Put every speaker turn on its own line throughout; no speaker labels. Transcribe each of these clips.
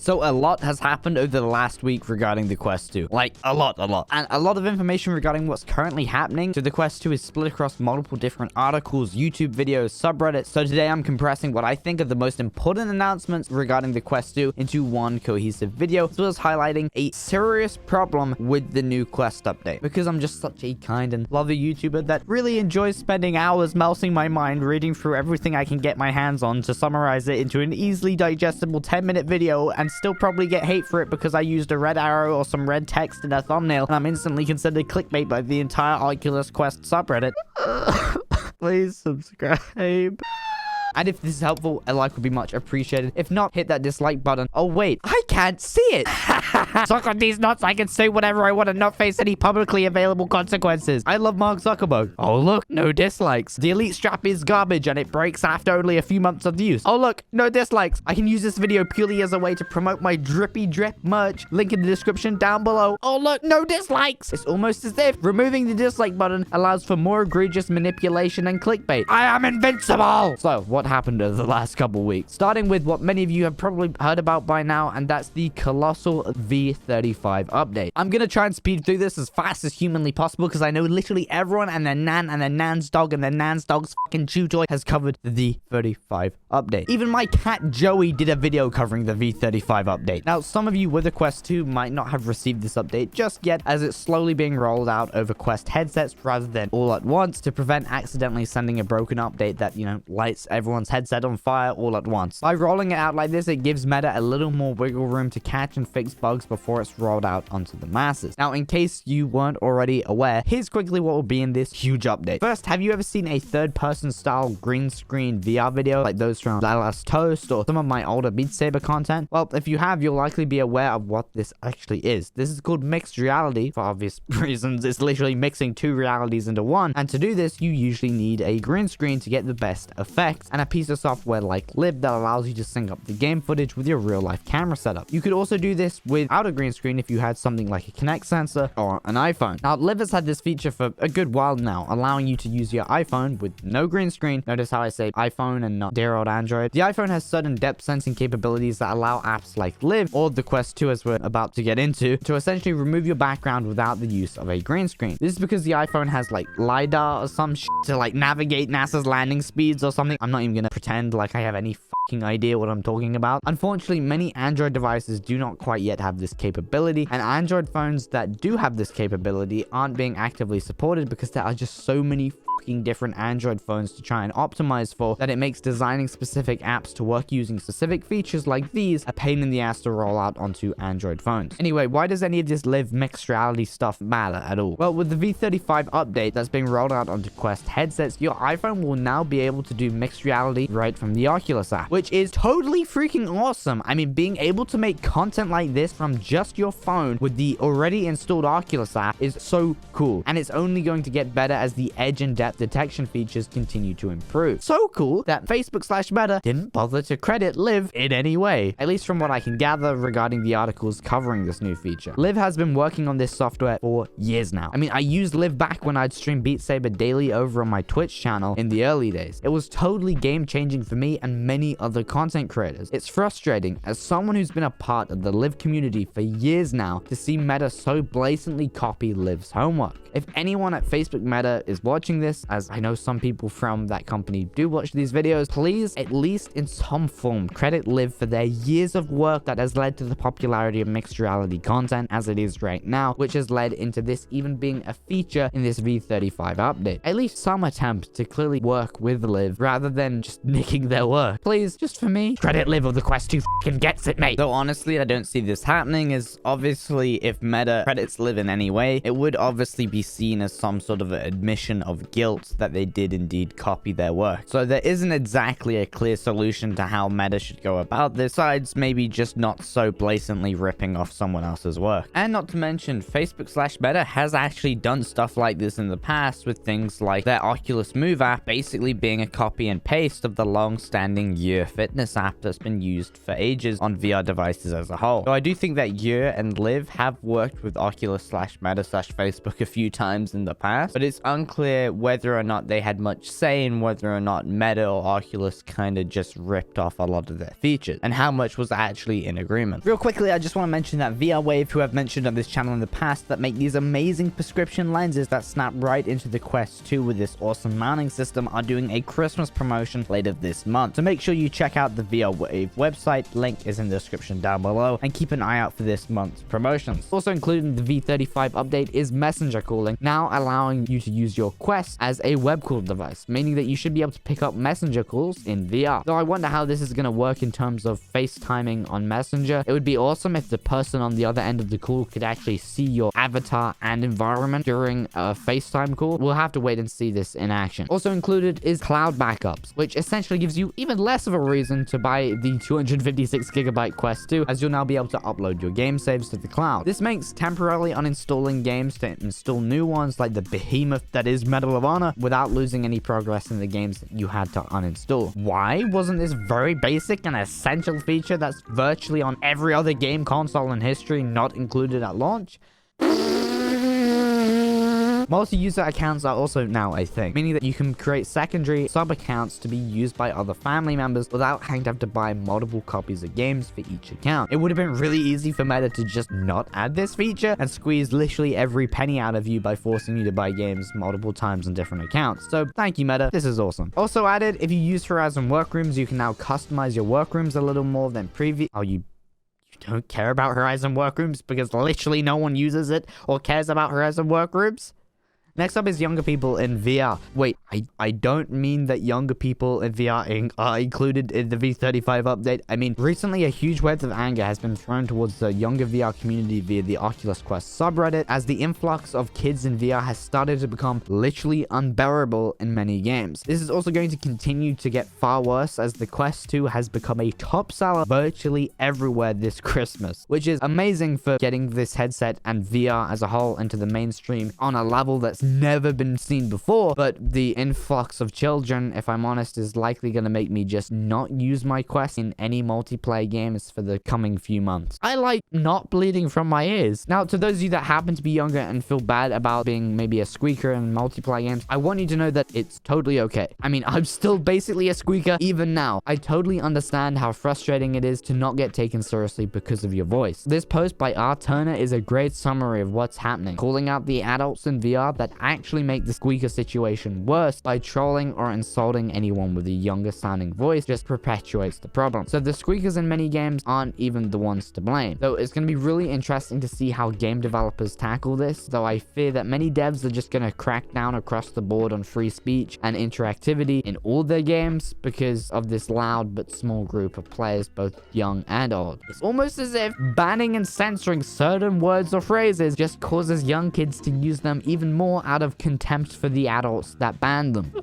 So a lot has happened over the last week regarding the Quest 2. Like, a lot. And a lot of information regarding what's currently happening to the Quest 2 is split across multiple different articles, YouTube videos, subreddits. So today I'm compressing what I think are the most important announcements regarding the Quest 2 into one cohesive video, as well as highlighting a serious problem with the new Quest update. Because I'm just such a kind and lovely YouTuber that really enjoys spending hours melting my mind reading through everything I can get my hands on to summarize it into an easily digestible 10-minute video, and still probably get hate for it because I used a red arrow or some red text in a thumbnail, and I'm instantly considered clickbait by the entire Oculus Quest subreddit. Please subscribe. And if this is helpful, a like would be much appreciated. If not, hit that dislike button. Oh, wait. I can't see it. Suck on these nuts. I can say whatever I want and not face any publicly available consequences. I love Mark Zuckerberg. Oh, look. No dislikes. The Elite strap is garbage and it breaks after only a few months of use. Oh, look. No dislikes. I can use this video purely as a way to promote my drippy drip merch. Link in the description down below. Oh, look. No dislikes. It's almost as if removing the dislike button allows for more egregious manipulation and clickbait. I am invincible. So, what happened over the last couple weeks? Starting with what many of you have probably heard about by now, and that's the colossal V35 update. I'm gonna try and speed through this as fast as humanly possible because I know literally everyone and their nan and their nan's dog and their nan's dog's fucking chew toy has covered the V35 update. Even my cat Joey did a video covering the V35 update. Now, some of you with a Quest 2 might not have received this update just yet, as it's slowly being rolled out over Quest headsets rather than all at once to prevent accidentally sending a broken update that, you know, lights everyone's headset on fire all at once. By rolling it out like this, it gives Meta a little more wiggle room to catch and fix bugs before it's rolled out onto the masses. Now, in case you weren't already aware, here's quickly what will be in this huge update. First, have you ever seen a third-person style green screen VR video like those from Dallas Toast or some of my older Beat Saber content? Well, if you have, you'll likely be aware of what this actually is. This is called mixed reality for obvious reasons. It's literally mixing two realities into one, and to do this, you usually need a green screen to get the best effects and a piece of software like Lib that allows you to sync up the game footage with your real-life camera setup. You could also do this without a green screen if you had something like a Kinect sensor or an iPhone. Now, Lib has had this feature for a good while now, allowing you to use your iPhone with no green screen. Notice how I say iPhone and not dear old Android. The iPhone has certain depth sensing capabilities that allow apps like Live or the Quest 2, as we're about to get into, to essentially remove your background without the use of a green screen. This is because the iPhone has like LiDAR or some shit to like navigate NASA's landing speeds or something. I'm not even gonna pretend like I have any fucking idea what I'm talking about. Unfortunately, many Android devices do not quite yet have this capability, and Android phones that do have this capability aren't being actively supported because there are just so many different Android phones to try and optimize for that it makes designing specific apps to work using specific features like these a pain in the ass to roll out onto Android phones. Anyway, why does any of this Live mixed reality stuff matter at all? Well, with the V35 update that's being rolled out onto Quest headsets, your iPhone will now be able to do mixed reality right from the Oculus app, which is totally freaking awesome. I mean, being able to make content like this from just your phone with the already installed Oculus app is so cool, and it's only going to get better as the edge and depth detection features continue to improve. So cool that Facebook/Meta didn't bother to credit Live in any way, at least from what I can gather regarding the articles covering this new feature. Live has been working on this software for years now. I mean, I used Live back when I'd stream Beat Saber daily over on my Twitch channel in the early days. It was totally game-changing for me and many other content creators. It's frustrating, as someone who's been a part of the Live community for years now, to see Meta so blatantly copy Live's homework. If anyone at Facebook Meta is watching this, as I know some people from that company do watch these videos, please, at least in some form, credit Live for their years of work that has led to the popularity of mixed reality content as it is right now, which has led into this even being a feature in this V35 update. At least some attempt to clearly work with Live rather than just nicking their work. Please, just for me, credit Live of the Quest 2 fucking gets it, mate. Though honestly, I don't see this happening, as obviously if Meta credits Live in any way, it would obviously be seen as some sort of an admission of guilt that they did indeed copy their work. So there isn't exactly a clear solution to how Meta should go about this, besides maybe just not so blatantly ripping off someone else's work. And not to mention, Facebook/Meta has actually done stuff like this in the past with things like their Oculus Move app basically being a copy and paste of the long-standing cardio fitness app that's been used for ages on VR devices as a whole. So I do think that Year and Live have worked with Oculus/Meta/Facebook a few times in the past, but it's unclear whether or not they had much say in whether or not Meta or Oculus kind of just ripped off a lot of their features, and how much was actually in agreement. Real quickly, I just want to mention that VR Wave, who I've mentioned on this channel in the past, that make these amazing prescription lenses that snap right into the Quest 2 with this awesome mounting system, are doing a Christmas promotion later this month. So make sure you check out the VR Wave website, link is in the description down below, and keep an eye out for this month's promotions. Also included in the V35 update is messenger calling, now allowing you to use your Quest as a web call device, meaning that you should be able to pick up messenger calls in VR. So I wonder how this is going to work in terms of FaceTiming on Messenger. It would be awesome if the person on the other end of the call could actually see your avatar and environment during a FaceTime call. We'll have to wait and see this in action. Also included is cloud backups, which essentially gives you even less of a reason to buy the 256GB Quest 2, as you'll now be able to upload your game saves to the cloud. This makes temporarily uninstalling games to install new ones like the behemoth that is Medal of Honor without losing any progress in the games that you had to uninstall. Why wasn't this very basic and essential feature that's virtually on every other game console in history not included at launch? Multi-user accounts are also now a thing, meaning that you can create secondary sub-accounts to be used by other family members without having to have to buy multiple copies of games for each account. It would have been really easy for Meta to just not add this feature and squeeze literally every penny out of you by forcing you to buy games multiple times on different accounts. So thank you, Meta. This is awesome. Also added, if you use Horizon Workrooms, you can now customize your workrooms a little more than previous. Oh, you don't care about Horizon Workrooms because literally no one uses it or cares about Horizon Workrooms? Next up is younger people in VR. Wait, I don't mean that younger people in VR are included in the V35 update. I mean, recently a huge wave of anger has been thrown towards the younger VR community via the Oculus Quest subreddit, as the influx of kids in VR has started to become literally unbearable in many games. This is also going to continue to get far worse as the Quest 2 has become a top seller virtually everywhere this Christmas, which is amazing for getting this headset and VR as a whole into the mainstream on a level that's never been seen before. But the influx of children, if I'm honest, is likely going to make me just not use my Quest in any multiplayer games for the coming few months. I like not bleeding from my ears. Now, to those of you that happen to be younger and feel bad about being maybe a squeaker in multiplayer games, I want you to know that it's totally okay. I mean, I'm still basically a squeaker even now. I totally understand how frustrating it is to not get taken seriously because of your voice. This post by R. Turner is a great summary of what's happening, calling out the adults in VR that actually make the squeaker situation worse by trolling or insulting anyone with a younger sounding voice just perpetuates the problem. So the squeakers in many games aren't even the ones to blame. So it's going to be really interesting to see how game developers tackle this, though I fear that many devs are just going to crack down across the board on free speech and interactivity in all their games because of this loud but small group of players, both young and old. It's almost as if banning and censoring certain words or phrases just causes young kids to use them even more out of contempt for the adults that banned them.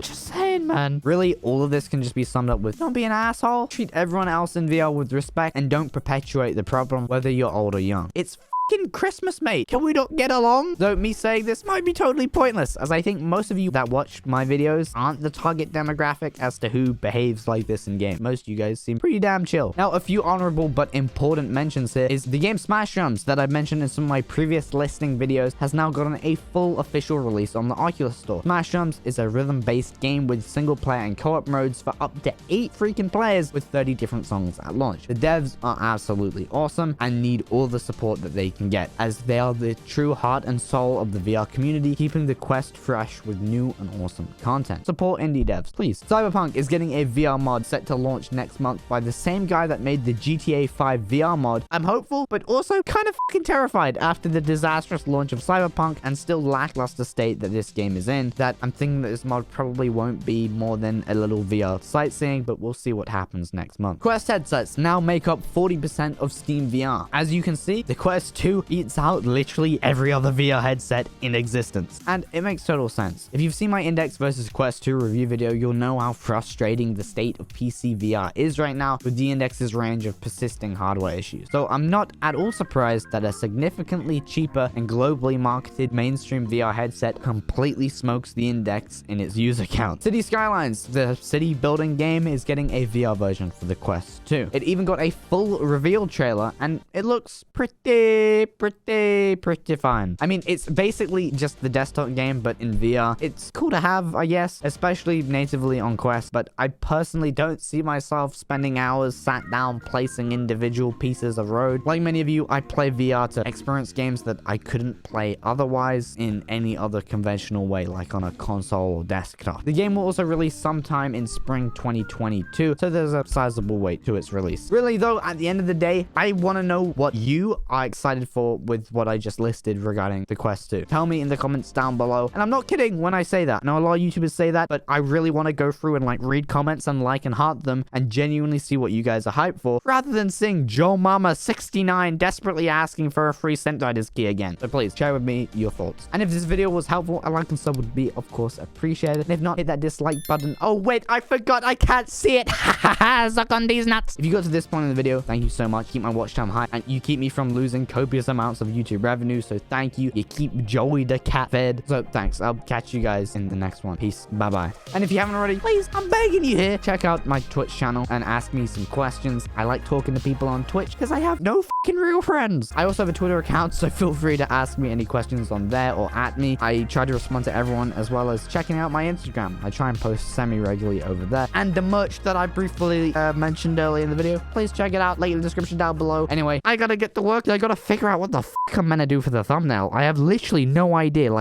Just saying, man. Really, all of this can just be summed up with, don't be an asshole, treat everyone else in VR with respect, and don't perpetuate the problem whether you're old or young. It's fucking Christmas, mate. Can we not get along? Though me saying this might be totally pointless, as I think most of you that watch my videos aren't the target demographic as to who behaves like this in game. Most of you guys seem pretty damn chill. Now, a few honorable but important mentions here is the game Smash Drums that I've mentioned in some of my previous listing videos has now gotten a full official release on the Oculus Store. Smash Drums is a rhythm-based game with single player and co-op modes for up to 8 freaking players with 30 different songs at launch. The devs are absolutely awesome and need all the support that they can get, as they are the true heart and soul of the VR community, keeping the Quest fresh with new and awesome content. Support indie devs, please. Cyberpunk is getting a VR mod set to launch next month by the same guy that made the GTA 5 VR mod. I'm hopeful, but also kind of fucking terrified after the disastrous launch of Cyberpunk and still lackluster state that this game is in, that I'm thinking that this mod probably won't be more than a little VR sightseeing, but we'll see what happens next month. Quest headsets now make up 40% of Steam VR. As you can see, the Quest 2 beats out literally every other VR headset in existence. And it makes total sense. If you've seen my Index versus Quest 2 review video, you'll know how frustrating the state of PC VR is right now with the Index's range of persisting hardware issues. So I'm not at all surprised that a significantly cheaper and globally marketed mainstream VR headset completely smokes the Index in its user count. City Skylines, the city building game, is getting a VR version for the Quest 2. It even got a full reveal trailer, and it looks pretty fine. I mean, it's basically just the desktop game, but in VR. It's cool to have, I guess, especially natively on Quest, but I personally don't see myself spending hours sat down placing individual pieces of road. Like many of you, I play VR to experience games that I couldn't play otherwise in any other conventional way, like on a console or desktop. The game will also release sometime in spring 2022, so there's a sizable wait to its release. Really though, at the end of the day, I want to know what you are excited for with what I just listed regarding the Quest 2. Tell me in the comments down below. And I'm not kidding when I say that. I know a lot of YouTubers say that, but I really want to go through and read comments and like and heart them and genuinely see what you guys are hyped for, rather than seeing Joe Mama 69 desperately asking for a free Sentai disc key again. So please share with me your thoughts. And if this video was helpful, a like and sub would be of course appreciated. And if not, hit that dislike button. Oh wait, I forgot, I can't see it. Suck on these nuts. If you got to this point in the video, thank you so much. Keep my watch time high, and you keep me from losing copious amounts of YouTube revenue, so thank you. You keep Joey the cat fed, so thanks. I'll catch you guys in the next one. Peace. Bye bye. And if you haven't already, please, I'm begging you here, check out my Twitch channel and ask me some questions. I like talking to people on Twitch because I have no fucking real friends. I also have a Twitter account, so feel free to ask me any questions on there or at me. I try to respond to everyone, as well as checking out my Instagram. I try and post semi-regularly over there. And the merch that I briefly mentioned earlier in the video, please check it out. Link in the description down below. Anyway, I gotta get to work. I gotta figure out what the fuck I'm gonna do for the thumbnail. I have literally no idea.